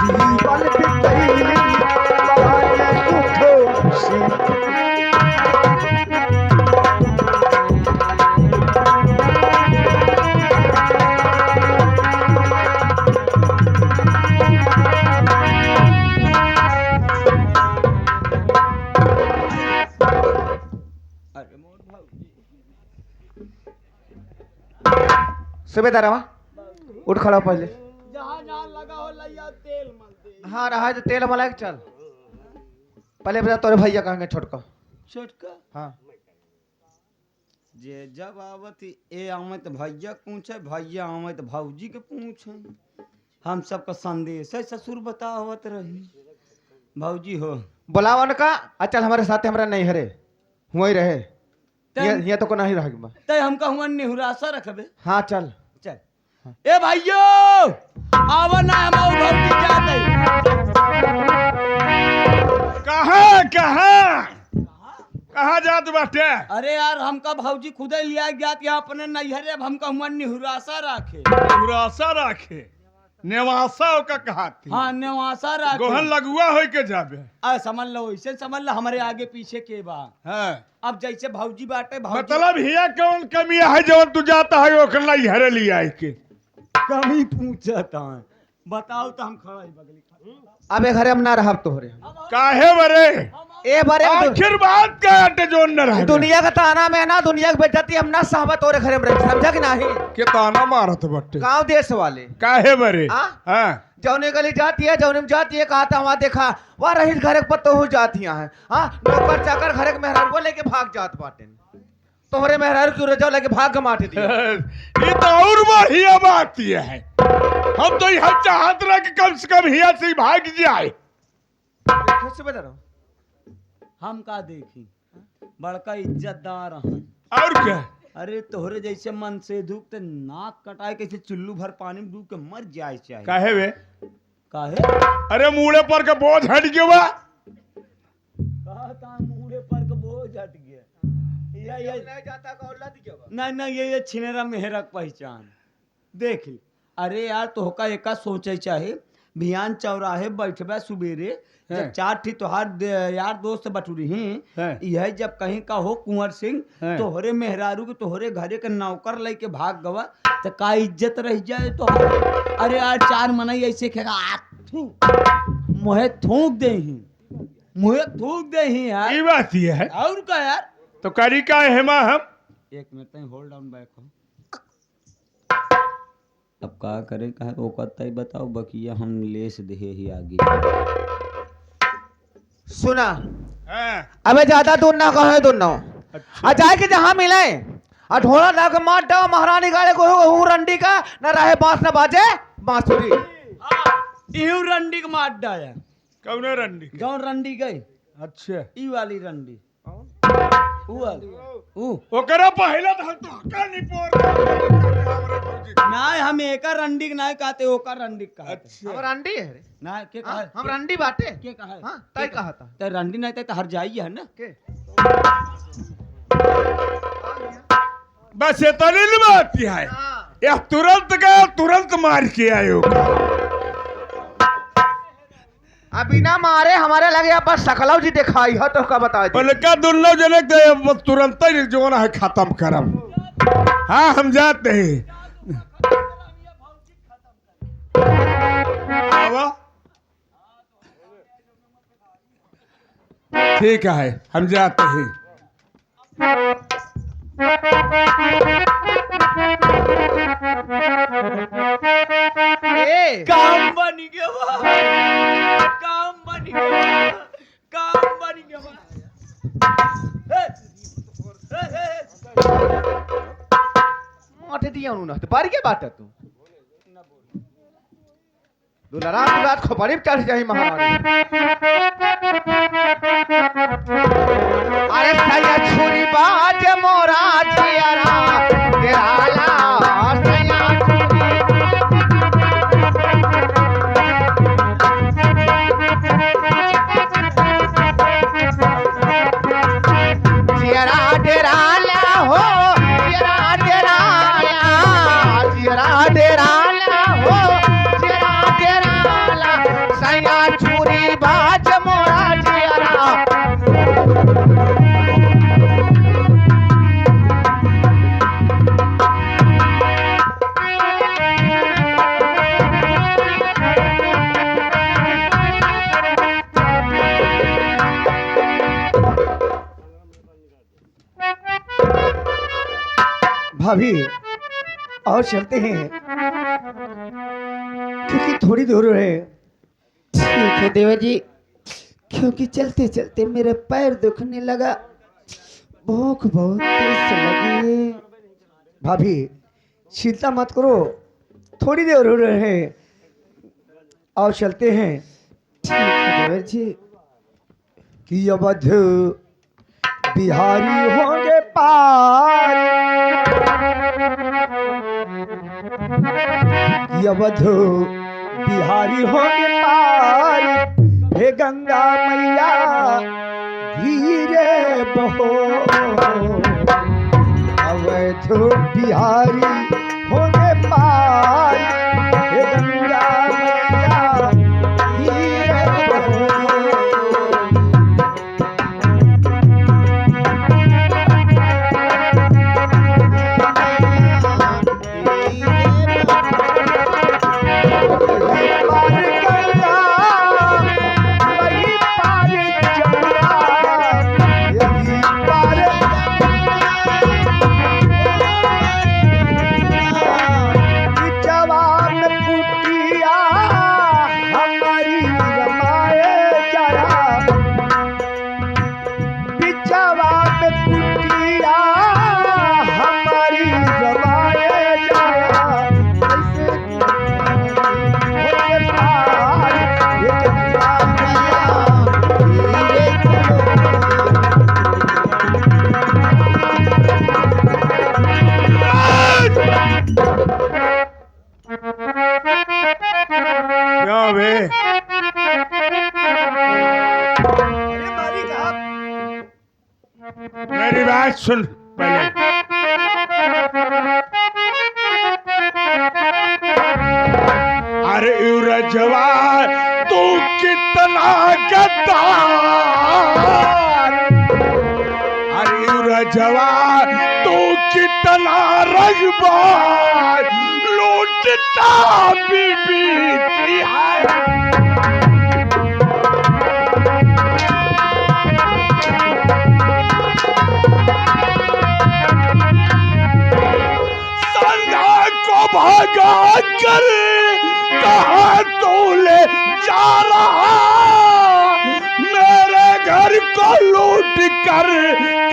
जीवन बितैली लड़ाई दुखों से। सुबेदारवा उठ खड़ा हो पहले। जहाँ जहाँ लगा हो लैया तेल मलते। हाँ रहा तो तेल मला चल। पहले बता तोरे भैया कहेंगे छोटका छोटका हाँ जे जब आवत ए आमत भैया पूछे भैया आमत भौजी के पूछे। हम सबका संदेश है ससुर बतावत रही भौजी हो बुलावा उनका। अच्छा हमारे साथ हमारा नहीं हरे हुआ ही रहे ये तो को नहीं रह गया। तय हमका हुआ निहुरासा रखबे। हाँ चल चल ए भाइयो आवा ना हम भौजी जाते। कहाँ कहाँ कहाँ जात बाटे? अरे यार हमका भौजी खुदे लिया गया यहाँ अपने नैहरे। अब हमका हुआ निहुरासा रखे। निहुरासा राखे नेवासा का कहाती। हाँ नेवासा रखे गोहन लगुआ हो के जाबे। समझ लो इसे समझ लो हमारे आगे पीछे के बा। हाँ अब जैसे भौजी बाटे भौजी मतलब हिया कौन कमी है जो तू जाता है ओकर लाई हरे लिया है के कमी पूछता है बताओ तो हम खड़ा ही बगली। अब एक घरे हम ना रहा तोहरे काहे बरे ए बारे आखिर बात का अटे जोन न रहे दुनिया का ताना में ना दुनिया की बेइज्जती हम ना सहमत तोरे घरे में रह समझा कि नहीं। के ताना मारत बटे गांव देश वाले काहे बरे हाँ जौने गली जाती है जौने में जाती है कहा था वहाँ देखा वह रही घरे पत्तो हो जाती है। हाँ नौकर चाकर घरे के मेहरारू को लेके भाग जात बाटे तोहरे मेहरारू क्यों रजा लेके भाग माटे दिया। ये तो और बढ़िया बात ये है। हम तो यह चाहत रहे कि कम से कम हिया से भाग जाए। हम का देखी बड़का इज्जतदार हैं। और क्या अरे तोहरे जैसे मन से धूप ते नाक कटाए कैसे चुल्लू भर पानी में डूब के मर जाए चाहिए। काहे वे काहे अरे मुड़े पर के बोझ हट गया बा। कहा मुड़े पर के बोझ हट गया। ये नहीं जाता का औलाद क्या बा? नहीं ये छिनेरा मेहरक पहचान देख ली। अरे यार तोहका एका सोचे चाहे भियान चौराहे बैठबे सुबेरे जब चार ठी तोहार यार दोस्त बटुरी हैं यह जब कहीं का हो कुंवर सिंह तोहरे मेहरारू के तोहरे घरे के नौकर लेके भाग गवा तो का इज्जत रह जाए तो। अरे यार चार मनई ऐसे खेगा मुहे थूक दे ही मुहे थूक दे ही यार। ये बात ये है और का यार तो करी का है मां हम एक मिनट होल्ड डाउन बैक हो। अब का करे कहा वो कहता ही बताओ बकिया हम लेस दे ही आगे सुना हाँ। अबे ज्यादा दूर ना कहे दूर ना अच्छा। जाए के जहाँ मिले और ढोला ला के मार दो महारानी गाड़े को हूँ रंडी का न रहे बांस न बाजे बांसुरी इहू रंडी के मार डाया कौन रंडी जौन रंडी गई अच्छा ई वाली रंडी ऊ वाली ओकरा पहला तो हका नहीं पोर ना हम एका रंडी के ना कहते ओका रंडी कहते। अच्छा हम रंडी है रे ना के कहा हम रंडी बाटे के कहा हाँ तय कहा था ते रंडी नहीं ते हर जाई है ना के बस इतनी ही बात है या तुरंत गया तुरंत मार के आयो अभी ना मारे हमारे लगे यहाँ पर सकलाव जी दिखाई है तो का बता दी पलका दुल्लो जने के तुरंत ही जो है खत्म करम। हाँ हम जाते हैं आवा ठीक है हम जाते हैं। काम बन गया काम बन गया काम बन गया। माथे दिया उन्होंने तो बारी के बात है तू दुलारा तू रात खोपड़ी पे चढ़ जाही महारानी। अरे सैया छुरी बाज मोरा जियारा गिराला सैया जियारा डेराला हो जियारा डेराला जियारा डेराला हो जियारा डेराला भाभी और चलते हैं क्योंकि थोड़ी दूर है। ठीक है देवर जी, क्योंकि चलते चलते मेरे पैर दुखने लगा, भूख बहुत तेज लगी है। भाभी चिंता मत करो, थोड़ी देर हो रहे हैं और चलते हैं। ठीक है देवर जी। कि अवध बिहारी होंगे पार, कि अवध बिहारी होंगे पार, हे गंगा मैया धीरे बहो, अवध बिहारी होंगे पार, हे गंगा मैया धीरे बहो। मेरी बात सुन पहले। अरे रजवा तू कितना गद्दार, अरे रजवा तू कितना रगबार, लूटता बीबी की है। भागा कर कहा तू ले जा रहा, मेरे घर को लूट कर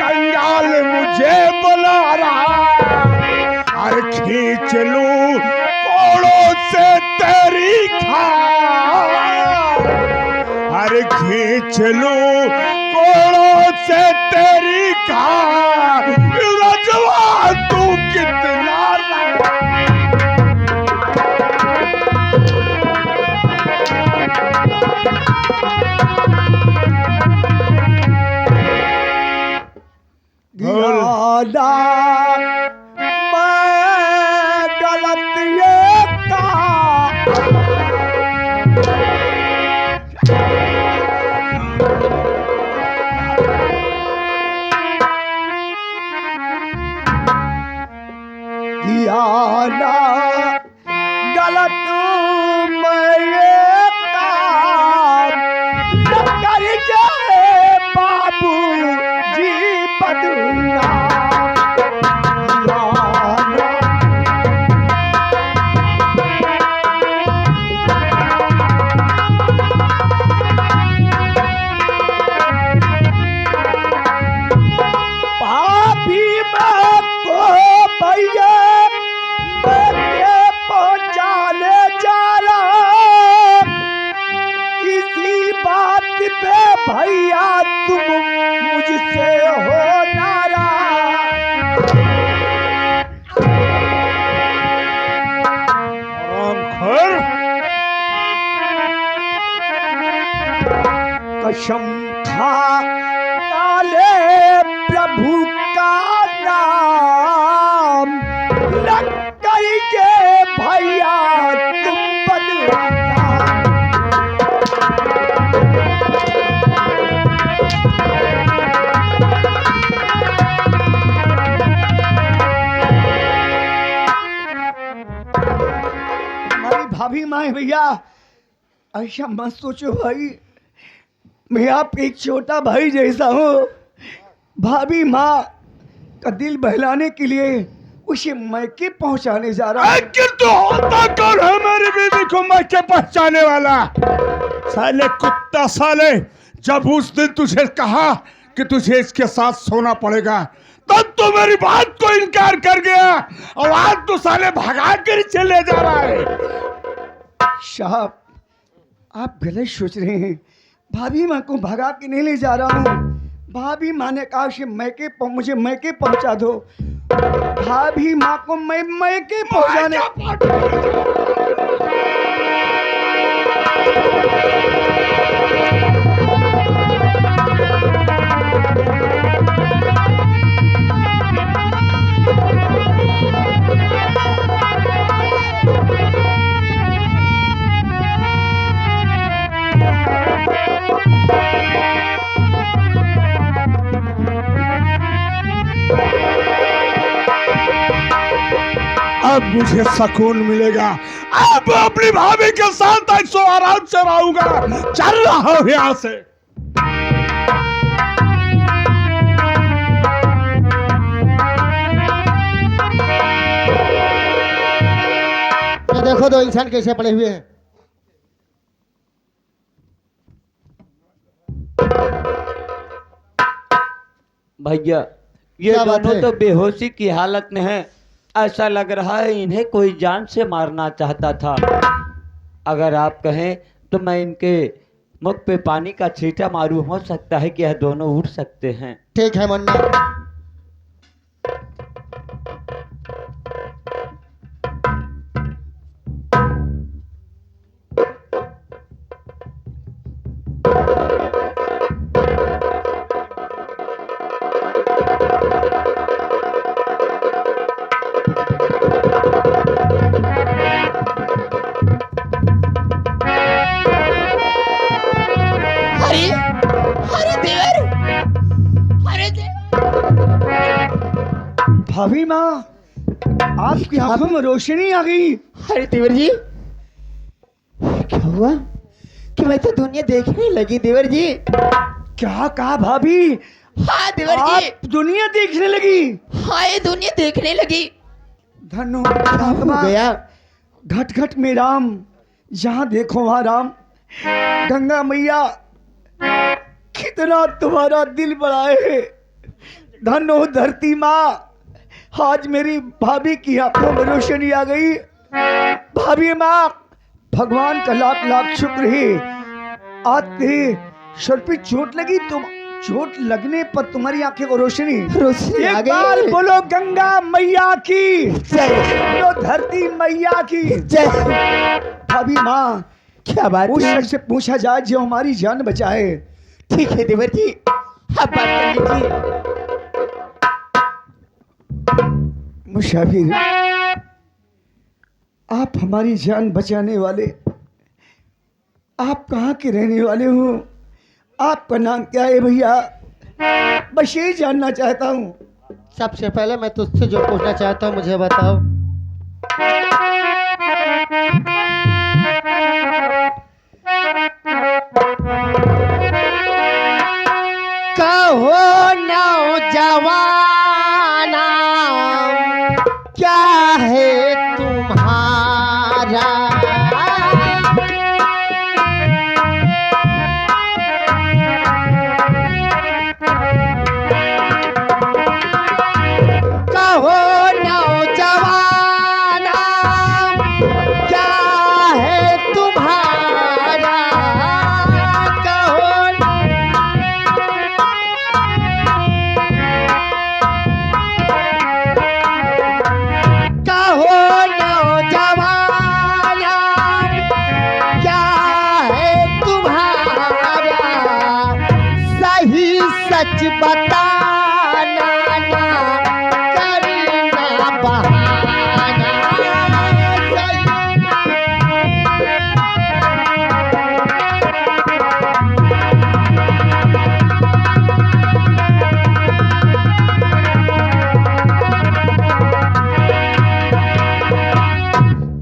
कंगाल मुझे बुला रहा। अरे खींच लूं कोड़ों से तेरी खाल, अरे खींच लूं कोड़ों से तेरी खाल, रजवा तू कितना दादा मैं गलत ये किया गलत मैं ये काम करके बाबू जी बदलना। भैया तुम मुझसे हो नाराज, कसम खा काले प्रभु का नाम न करके भैया तुम बदलना। भाभी माए भैया ऐसा मत सोचो भाई, मैं आपके एक छोटा भाई जैसा हूँ। भाभी माँ का दिल बहलाने के लिए उसे मैके पहुंचाने जा रहा हूँ। आखिर तो होता कौन है मेरी बीवी को मैके पहुंचाने वाला? साले कुत्ता साले, जब उस दिन तुझे कहा कि तुझे इसके साथ सोना पड़ेगा तब तो मेरी बात को इनकार कर गया और आज तो साले भगा कर चले जा रहा है। साहब आप गलत सोच रहे हैं। भाभी माँ को भगा के नहीं ले जा रहा हूँ। भाभी माँ ने कहा उसे मुझे मैके पहुंचा दो। भाभी माँ को मैं मैके पहुंचाने अब मुझे सुकून मिलेगा। अब अपनी भाभी के साथ ऐसो आराम से रहूंगा। चल रहा हूं यहां से। ये देखो दो इंसान कैसे पड़े हुए हैं। भैया ये क्या बात दोनों है? तो बेहोशी की हालत में है। ऐसा लग रहा है इन्हें कोई जान से मारना चाहता था। अगर आप कहें तो मैं इनके मुख पे पानी का छींटा मारूं, हो सकता है कि यह दोनों उठ सकते हैं। ठीक है मुन्ना। भाभी माँ आपकी आंखों में रोशनी आ गई। अरे देवर जी क्या हुआ कि मैं तो दुनिया देखने लगी देवर जी। क्या कहा भाभी? हाँ देवर जी, आप दुनिया देखने लगी? हाँ ये दुनिया देखने लगी। धन्नो हो गया। घट घट में राम, जहाँ देखो वहाँ राम। गंगा मैया कितना तुम्हारा दिल बड़ा है। धन्नो धरती माँ, आज मेरी भाभी की आंखों में रोशनी आ गई। भाभी माँ भगवान का लाख लाख शुक्र है। आज तेरे सर पे चोट लगी, तुम चोट लगने पर तुम्हारी आंखें को रोशनी आ एक बार गई। बोलो गंगा मैया की जय। बोलो धरती मैया की जय। भाभी माँ क्या बात उस है? शख्स से पूछा जाए जो हमारी जान बचाए। ठीक है देवर जी, आप बात कर लीजिए। मुसाफिर, आप हमारी जान बचाने वाले, आप कहाँ के रहने वाले हो? आपका नाम क्या है भैया? बस यही जानना चाहता हूँ। सबसे पहले मैं तुझसे जो पूछना चाहता हूँ मुझे बताओ। कहो नौजवाना क्या है तुम्हारा? कहो नौजवाना क्या है तुम्हारा? कहो कहो नौजवाना क्या है तुम्हारा? सही सच बताना ना करना बहाना। सही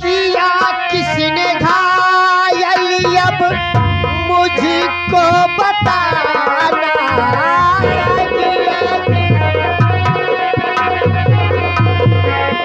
किया किसने घायल अब मुझको बताना। किया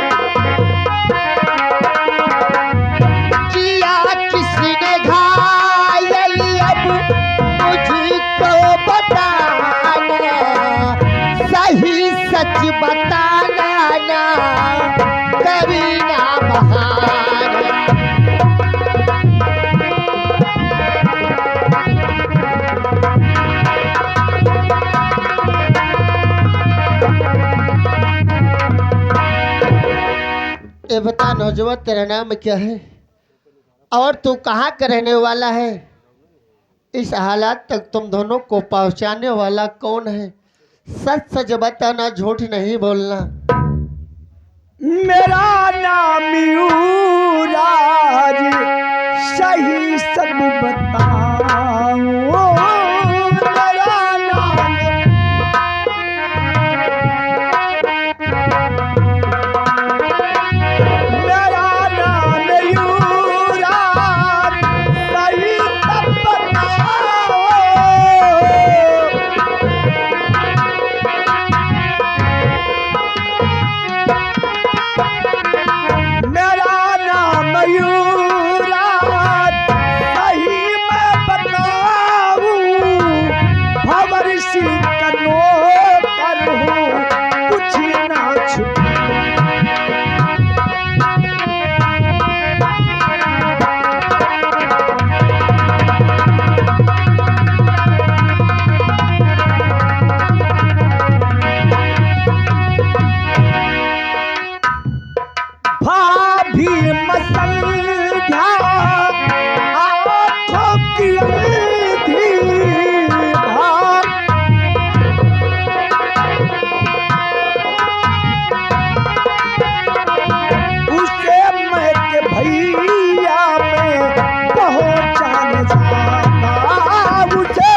ये बता नौजवान, तेरा नाम क्या है और तू कहाँ का रहने वाला है? इस हालात तक तुम दोनों को पहुंचाने वाला कौन है? सच सच बताना, झूठ नहीं बोलना। मेरा नाम युवराज, सही सब बताओ। मेरा नाम युवराज, सही सब बताओ। मेरा नाम युवराज, सही मैं बताऊं, भंवर सिंह का नौकर हूँ, कुछ ना छुपा। भाभी मसल्धा आँखों की अंधी भाग, उसे मैं के भैया में पहुँचाने जाना। उसे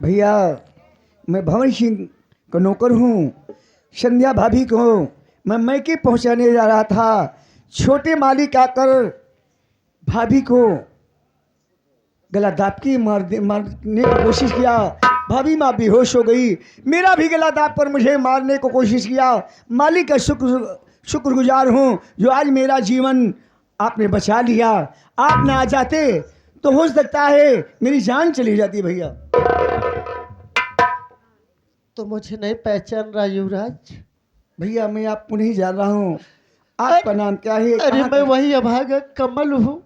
भैया, मैं भंवर सिंह का नौकर हूँ। संध्या भाभी को मैं मैके पहुँचाने जा रहा था। छोटे मालिक आकर भाभी को गला दाब के मारने की कोशिश किया। भाभी माँ बेहोश हो गई। मेरा भी गला दाब कर मुझे मारने को कोशिश किया। मालिक का शुक्रगुजार हूँ जो आज मेरा जीवन आपने बचा लिया। आप ना आ जाते तो हो सकता है मेरी जान चली जाती। भैया तो मुझे नहीं पहचान रहा युवराज? भैया मैं आपको नहीं जान रहा हूँ। आपका नाम क्या है? अरे मैं वही अभागा कमल हूँ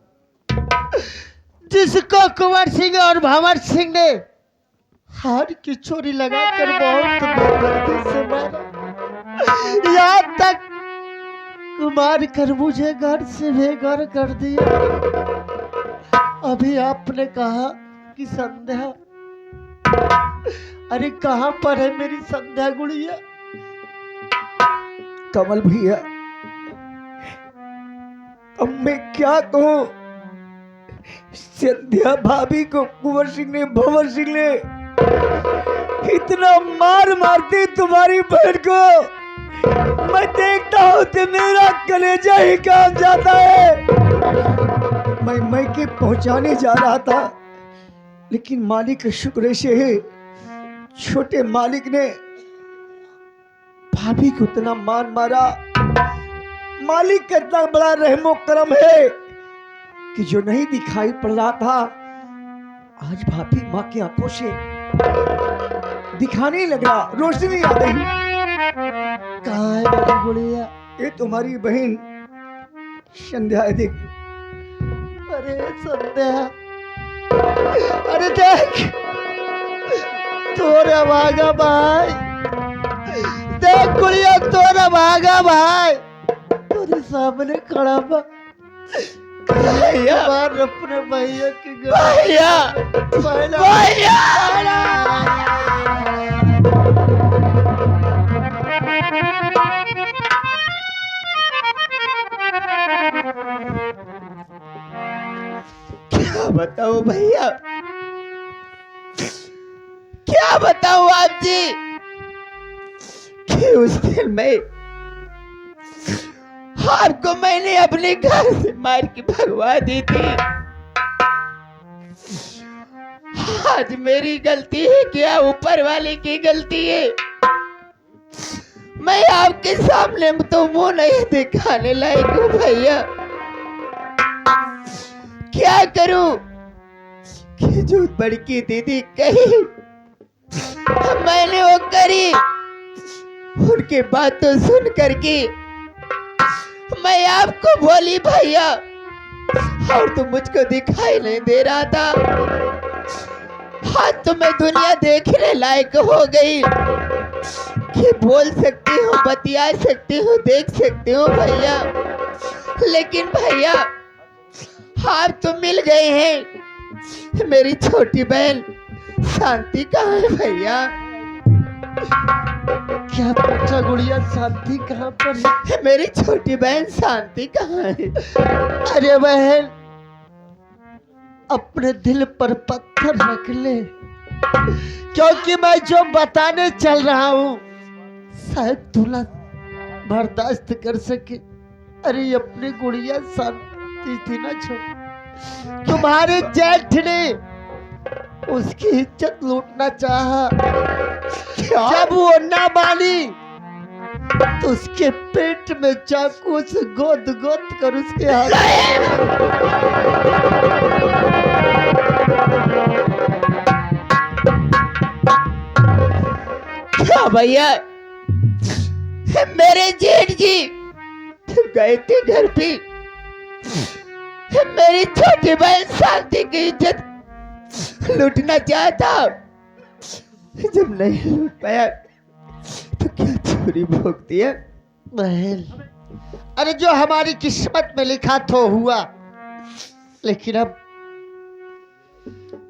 जिसको कुंवर सिंह और भंवर सिंह ने हार की चोरी लगाकर बहुत बेदर्दी से मारा। यहाँ तक मार कर मुझे घर से बेघर कर दिया। अभी आपने कहा कि संध्या, अरे कहाँ पर है मेरी संध्या गुड़िया? कमल भैया, अब मैं क्या कहूँ? संध्या भाभी को कुंवर सिंह ने, भंवर सिंह ने इतना मार मारते तुम्हारी बहन को मैं देखता हूँ तो मेरा कलेजा ही काम जाता है। मैं मैके पहुंचाने जा रहा था, लेकिन मालिक का शुक्र से है छोटे मालिक ने भाभी को इतना मार मारा। मालिक का इतना बड़ा रहमो करम है कि जो नहीं दिखाई पड़ रहा था आज भाभी माँ की आंखों से दिखाने लगा, रोशनी आ गई। कहाँ है मेरी गुड़िया? ये तुम्हारी बहन संध्या है, देख। अरे संध्या, अरे देख तोरा भागा भाई, देख गुड़िया तोरा भागा भाई तेरे सामने खड़ा बा। बार अपने भैया की भैया क्या बताऊं भैया, क्या बताऊं आप जी कि उस दिन मैं आपको मैंने अपने घर से मार के भगवा दी थी। आज मेरी गलती है क्या ऊपर वाले की गलती है? मैं आपके सामने तो मुंह नहीं दिखाने लायक हूँ भैया। क्या करूं कि जो बड़की दीदी कही मैंने वो करी। उनकी बातों सुन करके मैं आपको बोली भैया और तुम मुझको दिखाई नहीं दे रहा था। आज तो मैं दुनिया देखने लायक हो गई कि बोल सकती हूँ, बतिया सकती हूँ, देख सकती हूँ भैया। लेकिन भैया आप तो मिल गए हैं। मेरी छोटी बहन शांति कहाँ है भैया? क्या पूछा गुड़िया, शांति कहाँ पर है? मेरी छोटी बहन शांति कहाँ है? अरे बहन, अपने दिल पर पत्थर रख ले, क्योंकि मैं जो बताने चल रहा हूँ शायद तुला बर्दाश्त कर सके। अरे अपनी गुड़िया शांति थी ना, छोड़, तुम्हारे जेठ ने उसकी इज्जत लूटना चाहा। जब वो ना मानी तो उसके पेट में चाकू से गोद गोद कर उसके क्या भैया? मेरे जेठ जी गए थे घर पे, मेरी छोटी बहन शांति की इज्जत लूटना चाहता। जब नहीं लूट पाया तो क्या चोरी भोगती है? बहन, अरे जो हमारी किस्मत में लिखा तो हुआ, लेकिन अब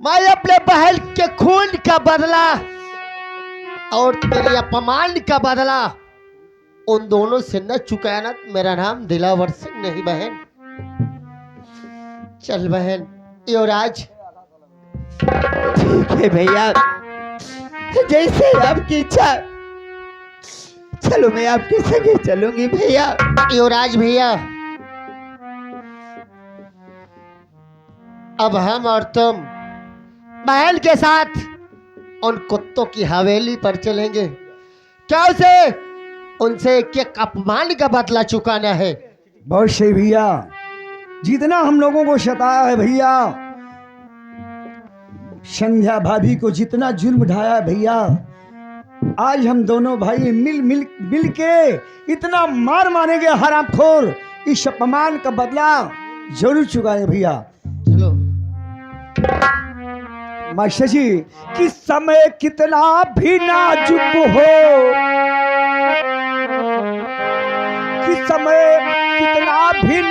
मैं अपने बहन के खून का बदला और तेरे अपमान का बदला उन दोनों से न चुकाया ना, मेरा नाम दिलावर सिंह नहीं बहन। चल बहन, युवराज। ठीक है भैया, जैसे आपकी इच्छा। चलो मैं आपके संगे चलूंगी भैया। युवराज भैया, अब हम और तुम बहन के साथ उन कुत्तों की हवेली पर चलेंगे। क्या उनसे एक अपमान का बदला चुकाना है। बहुत सही भैया, जितना हम लोगों को सताया है भैया, संध्या भाभी को जितना जुल्म ढाया है भैया, आज हम दोनों भाई मिल के इतना मार मारेंगे हरामखोर, इस अपमान का बदला जरूर चुकाएंगे भैया। चलो मास्टर जी, कि समय कितना भी नाजुक हो, कि समय कितना भी